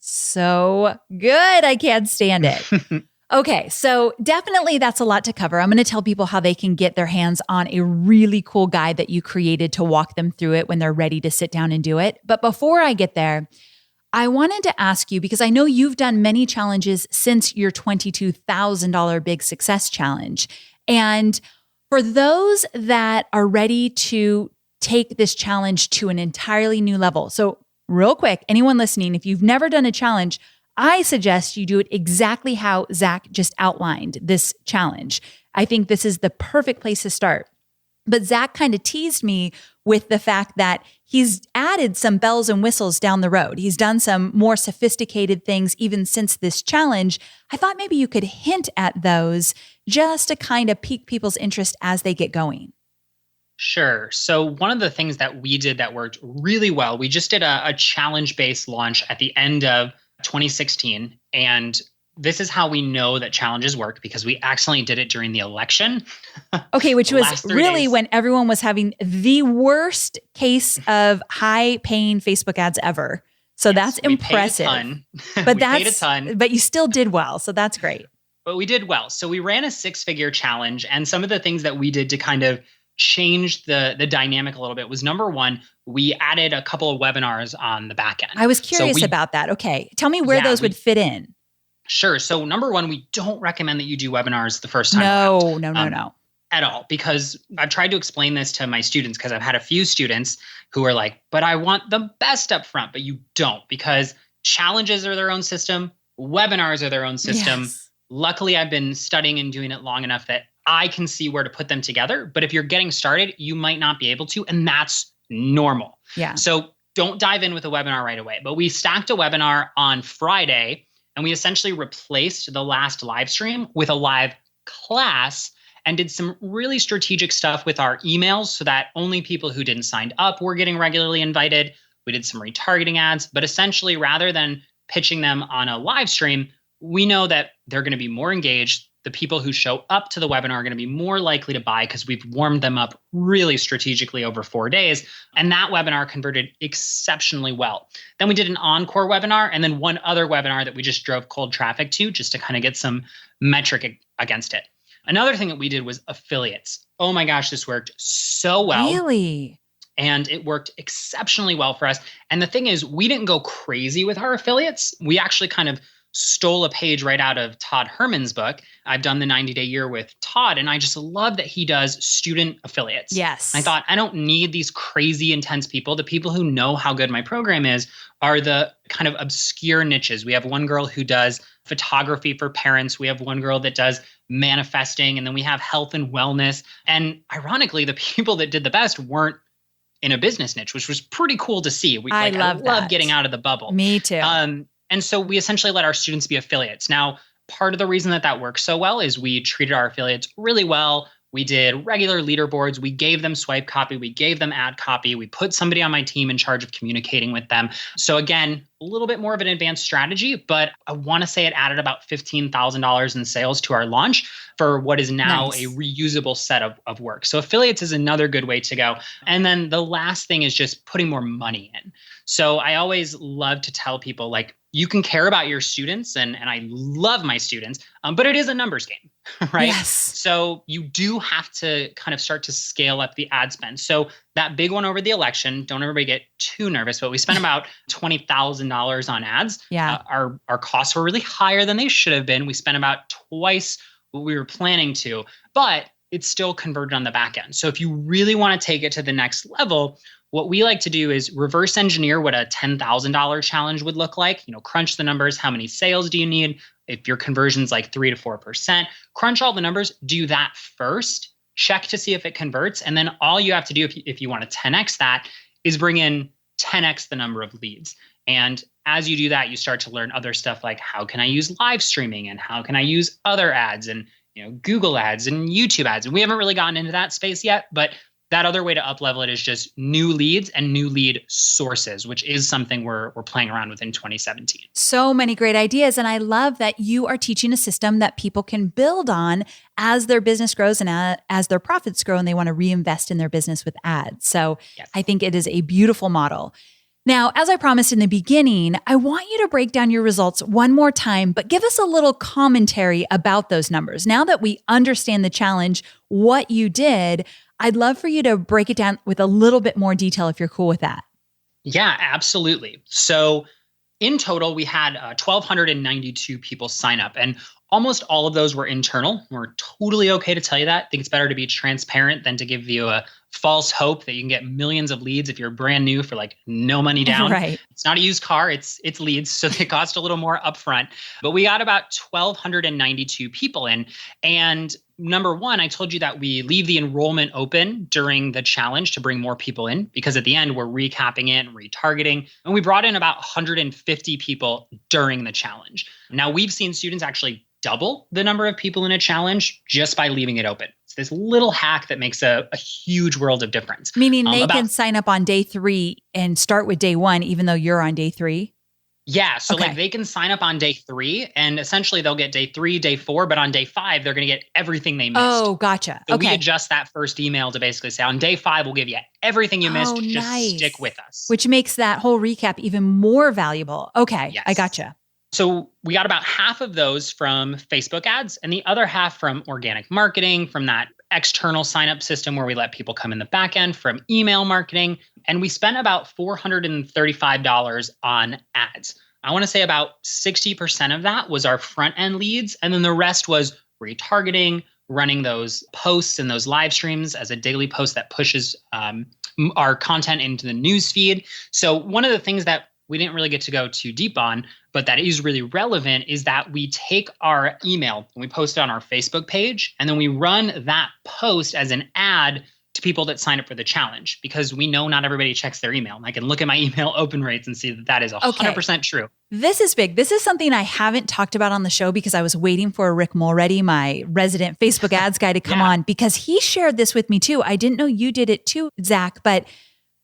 So good. I can't stand it. Okay, so definitely that's a lot to cover. I'm going to tell people how they can get their hands on a really cool guide that you created to walk them through it when they're ready to sit down and do it. But before I get there, I wanted to ask you, because I know you've done many challenges since your $22,000 Big Success Challenge. And for those that are ready to take this challenge to an entirely new level. So real quick, anyone listening, if you've never done a challenge, I suggest you do it exactly how Zach just outlined this challenge. I think this is the perfect place to start. But Zach kind of teased me with the fact that he's added some bells and whistles down the road. He's done some more sophisticated things even since this challenge. I thought maybe you could hint at those just to kind of pique people's interest as they get going. Sure. So one of the things that we did that worked really well, we just did a challenge-based launch at the end of 2016. And this is how we know that challenges work, because we accidentally did it during the election. Okay, which was really when everyone was having the worst case of high-paying Facebook ads ever. So yes, that's impressive. But paid a ton. But you still did well. So that's great. But we did well. So we ran a 6-figure challenge, and some of the things that we did to kind of change the dynamic a little bit was, number one, we added a couple of webinars on the back end. I was curious about that. Okay. Tell me where those would fit in. Sure. So number one, we don't recommend that you do webinars the first time around. No. At all. Because I've tried to explain this to my students, because I've had a few students who are like, but I want the best up front, but you don't, because challenges are their own system. Webinars are their own system. Yes. Luckily, I've been studying and doing it long enough that I can see where to put them together. But if you're getting started, you might not be able to, and that's normal. Yeah. So don't dive in with a webinar right away. But we stacked a webinar on Friday, and we essentially replaced the last live stream with a live class and did some really strategic stuff with our emails so that only people who didn't sign up were getting regularly invited. We did some retargeting ads, but essentially, rather than pitching them on a live stream, we know that they're going to be more engaged. The people who show up to the webinar are going to be more likely to buy because we've warmed them up really strategically over 4 days. And that webinar converted exceptionally well. Then we did an encore webinar, and then one other webinar that we just drove cold traffic to, just to kind of get some metric against it. Another thing that we did was affiliates. Oh my gosh, this worked so well. Really? And it worked exceptionally well for us. And the thing is, we didn't go crazy with our affiliates. We actually kind of stole a page right out of Todd Herman's book. I've done the 90-day year with Todd, and I just love that he does student affiliates. Yes. I thought, I don't need these crazy intense people. The people who know how good my program is are the kind of obscure niches. We have one girl who does photography for parents. We have one girl that does manifesting, and then we have health and wellness. And ironically, the people that did the best weren't in a business niche, which was pretty cool to see. I love getting out of the bubble. Me too. And so we essentially let our students be affiliates. Now, part of the reason that works so well is we treated our affiliates really well. We did regular leaderboards. We gave them swipe copy. We gave them ad copy. We put somebody on my team in charge of communicating with them. So again, a little bit more of an advanced strategy, but I want to say it added about $15,000 in sales to our launch for what is now a reusable set of work. So affiliates is another good way to go. And then the last thing is just putting more money in. So I always love to tell people, like, you can care about your students, and I love my students, but it is a numbers game, right? Yes. So you do have to kind of start to scale up the ad spend. So that big one over the election, don't everybody get too nervous, but we spent about $20,000 on ads. Yeah. Our costs were really higher than they should have been. We spent about twice what we were planning to, but it's still converted on the back end. So if you really want to take it to the next level, what we like to do is reverse engineer what a $10,000 challenge would look like. Crunch the numbers. How many sales do you need? If your conversion's like 3 to 4%, crunch all the numbers, do that first, check to see if it converts. And then all you have to do if you want to 10x that is bring in 10x the number of leads. And as you do that, you start to learn other stuff like, how can I use live streaming, and how can I use other ads, and Google ads and YouTube ads. And we haven't really gotten into that space yet, but that other way to up-level it is just new leads and new lead sources, which is something we're playing around with in 2017. So many great ideas. And I love that you are teaching a system that people can build on as their business grows and as their profits grow and they want to reinvest in their business with ads. So yes. I think it is a beautiful model. Now, as I promised in the beginning, I want you to break down your results one more time, but give us a little commentary about those numbers. Now that we understand the challenge, what you did, I'd love for you to break it down with a little bit more detail if you're cool with that. Yeah, absolutely. So in total, we had 1,292 people sign up, and almost all of those were internal. We're totally okay to tell you that. I think it's better to be transparent than to give you a false hope that you can get millions of leads if you're brand new for like no money down. Right. It's not a used car, it's leads, so they cost a little more upfront. But we got about 1,292 people in. And number one, I told you that we leave the enrollment open during the challenge to bring more people in, because at the end, we're recapping it and retargeting. And we brought in about 150 people during the challenge. Now, we've seen students actually double the number of people in a challenge just by leaving it open. It's this little hack that makes a huge world of difference. Meaning they can sign up on day 3 and start with day 1, even though you're on day 3? Yeah. So like they can sign up on day 3 and essentially they'll get day 3, day 4, but on day 5, they're going to get everything they missed. Oh, gotcha. So we adjust that first email to basically say on day 5, we'll give you everything you missed. Just stick with us. Which makes that whole recap even more valuable. Okay. Yes. I gotcha. So we got about half of those from Facebook ads and the other half from organic marketing, from that external sign-up system where we let people come in the back end, from email marketing. And we spent about $435 on ads. I want to say about 60% of that was our front end leads. And then the rest was retargeting, running those posts and those live streams as a daily post that pushes our content into the news feed. So one of the things that we didn't really get to go too deep on, but that is really relevant, is that we take our email and we post it on our Facebook page, and then we run that post as an ad to people that sign up for the challenge, because we know not everybody checks their email. And I can look at my email open rates and see that that is 100% true. This is big. This is something I haven't talked about on the show because I was waiting for Rick Mulready, my resident Facebook ads guy, to come on, because he shared this with me too. I didn't know you did it too, Zach, but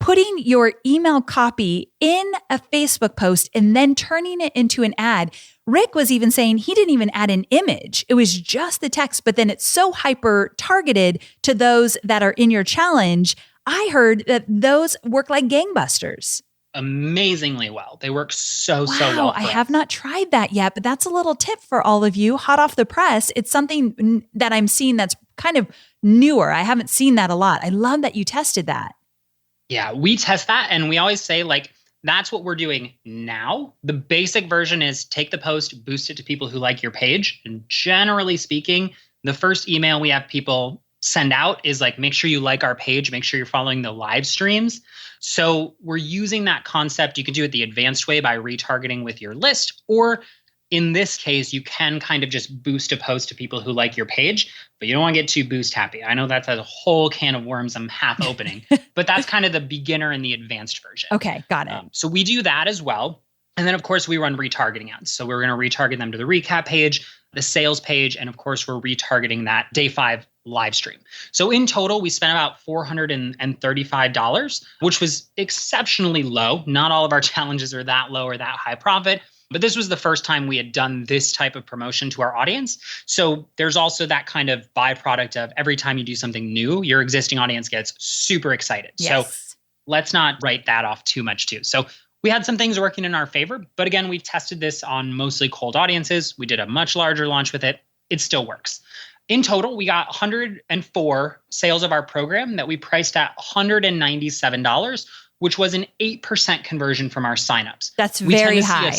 putting your email copy in a Facebook post and then turning it into an ad. Rick was even saying he didn't even add an image. It was just the text, but then it's so hyper targeted to those that are in your challenge. I heard that those work like gangbusters. Amazingly well. They work so well. I have not tried that yet, but that's a little tip for all of you. Hot off the press. It's something that I'm seeing that's kind of newer. I haven't seen that a lot. I love that you tested that. Yeah, we test that. And we always say, like, that's what we're doing now. The basic version is take the post, boost it to people who like your page. And generally speaking, the first email we have people send out is like, make sure you like our page, make sure you're following the live streams. So we're using that concept. You can do it the advanced way by retargeting with your list, or in this case, you can kind of just boost a post to people who like your page, but you don't want to get too boost happy. I know that's a whole can of worms I'm half opening, but that's kind of the beginner and the advanced version. Okay, got it. So we do that as well. And then, of course, we run retargeting ads. So we're going to retarget them to the recap page, the sales page, and of course, we're retargeting that day 5 live stream. So in total, we spent about $435, which was exceptionally low. Not all of our challenges are that low or that high profit. But this was the first time we had done this type of promotion to our audience. So there's also that kind of byproduct of every time you do something new, your existing audience gets super excited. Yes. So let's not write that off too much too. So we had some things working in our favor. But again, we've tested this on mostly cold audiences. We did a much larger launch with it. It still works. In total, we got 104 sales of our program that we priced at $197, which was an 8% conversion from our signups. That's very high.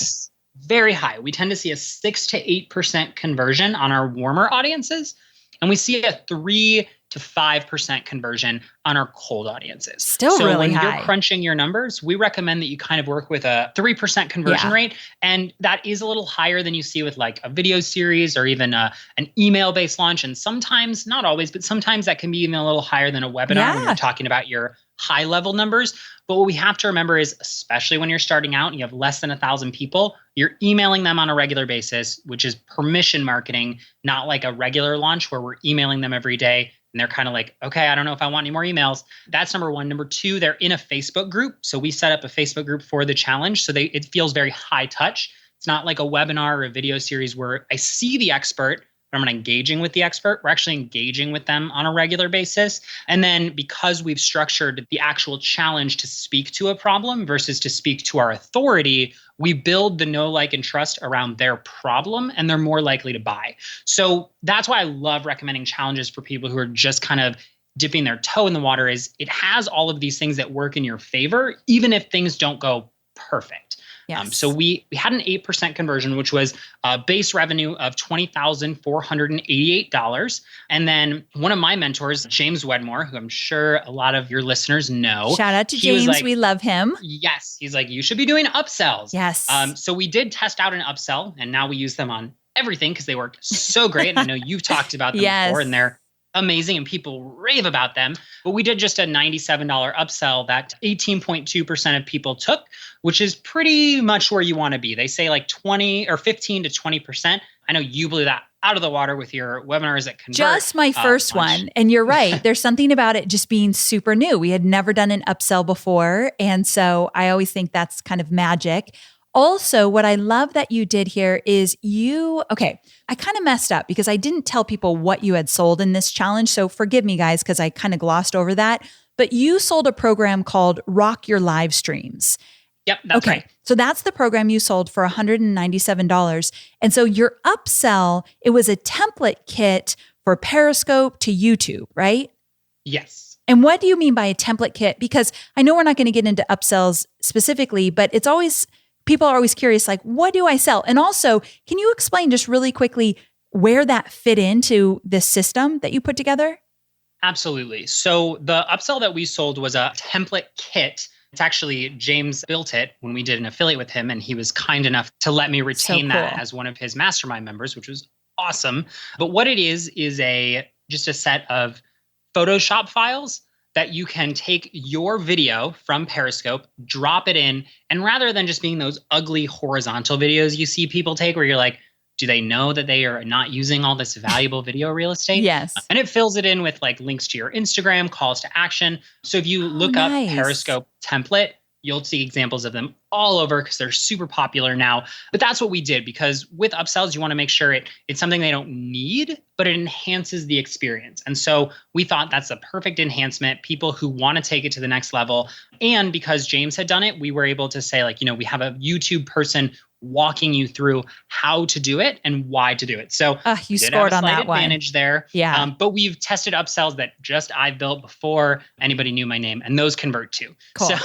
Very high. We tend to see a 6 to 8% conversion on our warmer audiences, and we see a 3 to 5% conversion on our cold audiences. Still really high. So when you're crunching your numbers, we recommend that you kind of work with a 3% conversion rate, and that is a little higher than you see with like a video series or even an email-based launch. And sometimes, not always, but sometimes that can be even a little higher than a webinar when you're talking about your high-level numbers. But what we have to remember is, especially when you're starting out and you have less than 1,000 people, you're emailing them on a regular basis, which is permission marketing, not like a regular launch where we're emailing them every day. and they're kind of like, okay, I don't know if I want any more emails. That's number one. Number two, they're in a Facebook group. So we set up a Facebook group for the challenge. So it feels very high touch. It's not like a webinar or a video series where I see the expert, but I'm not engaging with the expert. We're actually engaging with them on a regular basis. And then because we've structured the actual challenge to speak to a problem versus to speak to our authority, we build the know, like, and trust around their problem, and they're more likely to buy. So that's why I love recommending challenges for people who are just kind of dipping their toe in the water. Is it has all of these things that work in your favor, even if things don't go perfect. Yes. So we had an 8% conversion, which was a base revenue of $20,488. And then one of my mentors, James Wedmore, who I'm sure a lot of your listeners know. Shout out to James. Like, we love him. Yes. He's like, you should be doing upsells. Yes. So we did test out an upsell, and now we use them on everything because they worked so great. And I know you've talked about them before, and they're amazing and people rave about them. But we did just a $97 upsell that 18.2% of people took, which is pretty much where you want to be. They say like 20 or 15 to 20%. I know you blew that out of the water with your webinars at Convert. Just my first one. And you're right. There's something about it just being super new. We had never done an upsell before. And so I always think that's kind of magic. Also, what I love that you did here is I kind of messed up because I didn't tell people what you had sold in this challenge. So forgive me, guys, because I kind of glossed over that. But you sold a program called Rock Your Live Streams. Yep, that's right. So that's the program you sold for $197. And so your upsell, it was a template kit for Periscope to YouTube, right? Yes. And what do you mean by a template kit? Because I know we're not going to get into upsells specifically, but people are always curious, like, what do I sell? And also, can you explain just really quickly where that fit into this system that you put together? Absolutely. So the upsell that we sold was a template kit. It's actually, James built it when we did an affiliate with him, and he was kind enough to let me retain that as one of his mastermind members, which was awesome. But what it is just a set of Photoshop files that you can take your video from Periscope, drop it in, and rather than just being those ugly horizontal videos you see people take where you're like, do they know that they are not using all this valuable video real estate? Yes. And it fills it in with like links to your Instagram, calls to action. So if you look up Periscope template, you'll see examples of them all over because they're super popular now. But that's what we did, because with upsells, you want to make sure it's something they don't need, but it enhances the experience. And so we thought that's a perfect enhancement. People who want to take it to the next level. And because James had done it, we were able to say, like, we have a YouTube person walking you through how to do it and why to do it. So you scored on that one. Advantage there. Yeah. But we've tested upsells that just I've built before anybody knew my name, and those convert too. Cool.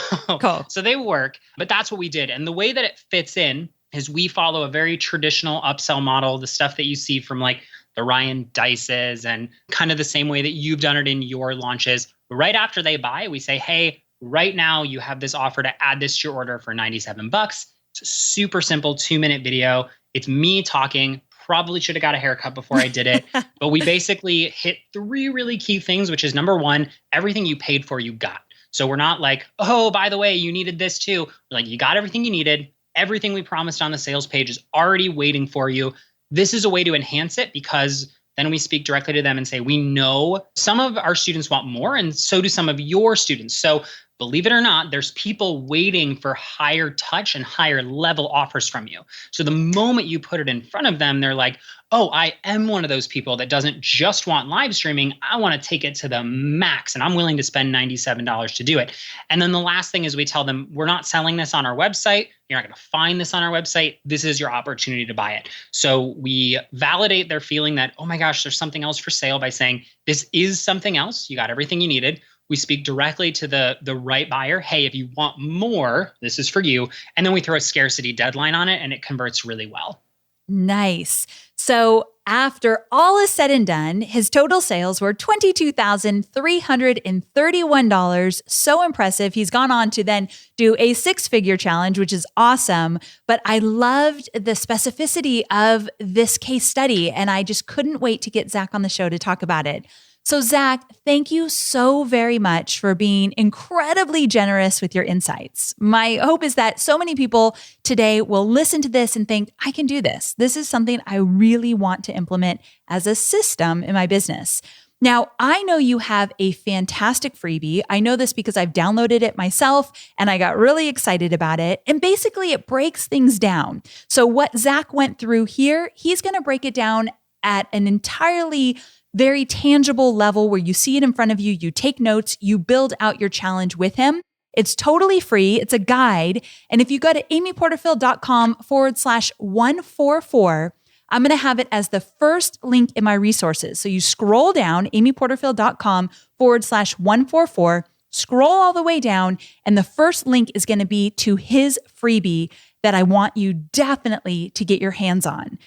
So they work, but that's what we did. And the way that it fits in is we follow a very traditional upsell model, the stuff that you see from like the Ryan Dices and kind of the same way that you've done it in your launches. Right after they buy, we say, hey, right now you have this offer to add this to your order for $97. It's a super simple 2-minute video. It's me talking. Probably should have got a haircut before I did it. But we basically hit 3 really key things, which is number 1, everything you paid for, you got. So we're not like, oh, by the way, you needed this too. We're like, you got everything you needed. Everything we promised on the sales page is already waiting for you. This is a way to enhance it, because then we speak directly to them and say, we know some of our students want more, and so do some of your students. So believe it or not, there's people waiting for higher touch and higher level offers from you. So the moment you put it in front of them, they're like, oh, I am one of those people that doesn't just want live streaming. I want to take it to the max, and I'm willing to spend $97 to do it. And then the last thing is we tell them, we're not selling this on our website. You're not going to find this on our website. This is your opportunity to buy it. So we validate their feeling that, oh my gosh, there's something else for sale by saying, this is something else. You got everything you needed. We speak directly to the right buyer. Hey, if you want more, this is for you. And then we throw a scarcity deadline on it, and it converts really well. Nice. So after all is said and done, his total sales were $22,331. So impressive. He's gone on to then do a 6-figure challenge, which is awesome. But I loved the specificity of this case study, and I just couldn't wait to get Zach on the show to talk about it. So Zach, thank you so very much for being incredibly generous with your insights. My hope is that so many people today will listen to this and think, I can do this. This is something I really want to implement as a system in my business. Now, I know you have a fantastic freebie. I know this because I've downloaded it myself and I got really excited about it. And basically, it breaks things down. So what Zach went through here, he's going to break it down at an entirely very tangible level where you see it in front of you, you take notes, you build out your challenge with him. It's totally free. It's a guide. And if you go to amyporterfield.com/144, I'm going to have it as the first link in my resources. So you scroll down, amyporterfield.com/144, scroll all the way down, and the first link is going to be to his freebie that I want you definitely to get your hands on.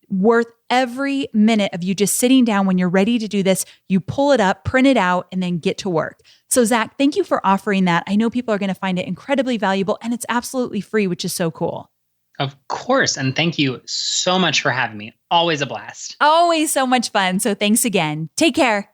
Worth every minute of you just sitting down when you're ready to do this, you pull it up, print it out, and then get to work. So Zach, thank you for offering that. I know people are going to find it incredibly valuable and it's absolutely free, which is so cool. Of course. And thank you so much for having me. Always a blast. Always so much fun. So thanks again. Take care.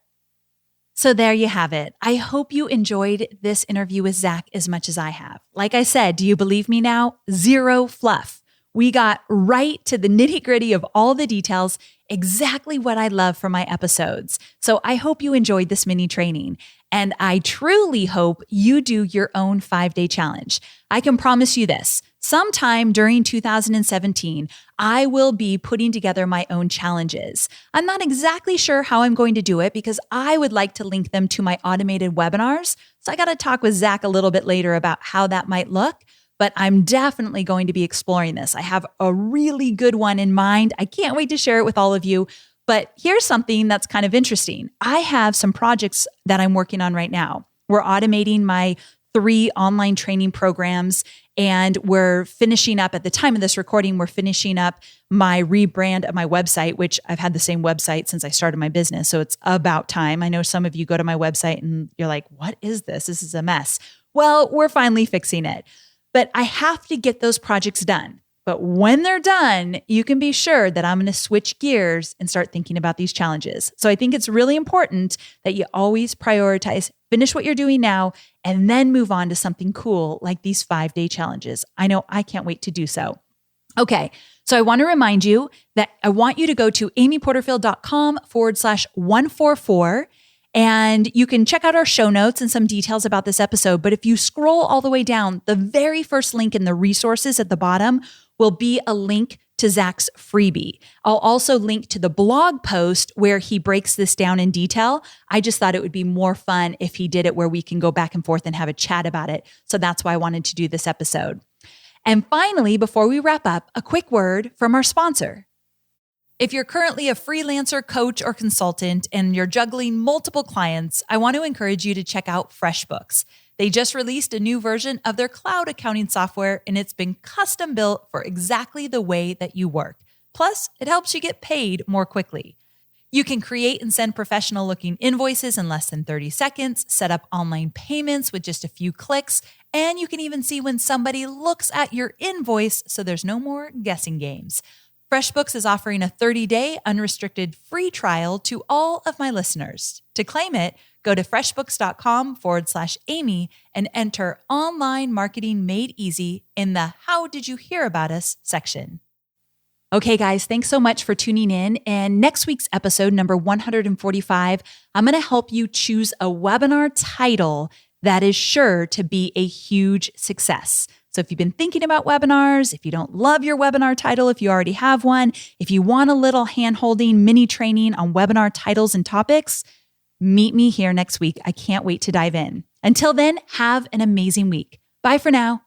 So there you have it. I hope you enjoyed this interview with Zach as much as I have. Like I said, do you believe me now? Zero fluff. We got right to the nitty-gritty of all the details, exactly what I love for my episodes. So I hope you enjoyed this mini training. And I truly hope you do your own 5-day challenge. I can promise you this. Sometime during 2017, I will be putting together my own challenges. I'm not exactly sure how I'm going to do it because I would like to link them to my automated webinars. So I got to talk with Zach a little bit later about how that might look. But I'm definitely going to be exploring this. I have a really good one in mind. I can't wait to share it with all of you. But here's something that's kind of interesting. I have some projects that I'm working on right now. We're automating my 3 online training programs, and we're finishing up, at the time of this recording, we're finishing up my rebrand of my website, which I've had the same website since I started my business. So it's about time. I know some of you go to my website and you're like, what is this? This is a mess. Well, we're finally fixing it. But I have to get those projects done. But when they're done, you can be sure that I'm going to switch gears and start thinking about these challenges. So I think it's really important that you always prioritize, finish what you're doing now, and then move on to something cool like these 5-day challenges. I know I can't wait to do so. Okay, so I want to remind you that I want you to go to amyporterfield.com/144. And you can check out our show notes and some details about this episode. But if you scroll all the way down, the very first link in the resources at the bottom will be a link to Zach's freebie. I'll also link to the blog post where he breaks this down in detail. I just thought it would be more fun if he did it where we can go back and forth and have a chat about it. So that's why I wanted to do this episode. And finally, before we wrap up, a quick word from our sponsor. If you're currently a freelancer, coach, or consultant, and you're juggling multiple clients, I want to encourage you to check out FreshBooks. They just released a new version of their cloud accounting software, and it's been custom built for exactly the way that you work. Plus, it helps you get paid more quickly. You can create and send professional-looking invoices in less than 30 seconds, set up online payments with just a few clicks, and you can even see when somebody looks at your invoice, so there's no more guessing games. FreshBooks is offering a 30-day unrestricted free trial to all of my listeners. To claim it, go to freshbooks.com/Amy and enter Online Marketing Made Easy in the How Did You Hear About Us section. Okay, guys, thanks so much for tuning in. And next week's episode, number 145, I'm going to help you choose a webinar title that is sure to be a huge success. So if you've been thinking about webinars, if you don't love your webinar title, if you already have one, if you want a little hand-holding mini training on webinar titles and topics, meet me here next week. I can't wait to dive in. Until then, have an amazing week. Bye for now.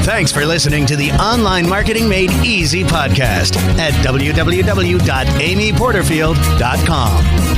Thanks for listening to the Online Marketing Made Easy podcast at www.amyporterfield.com.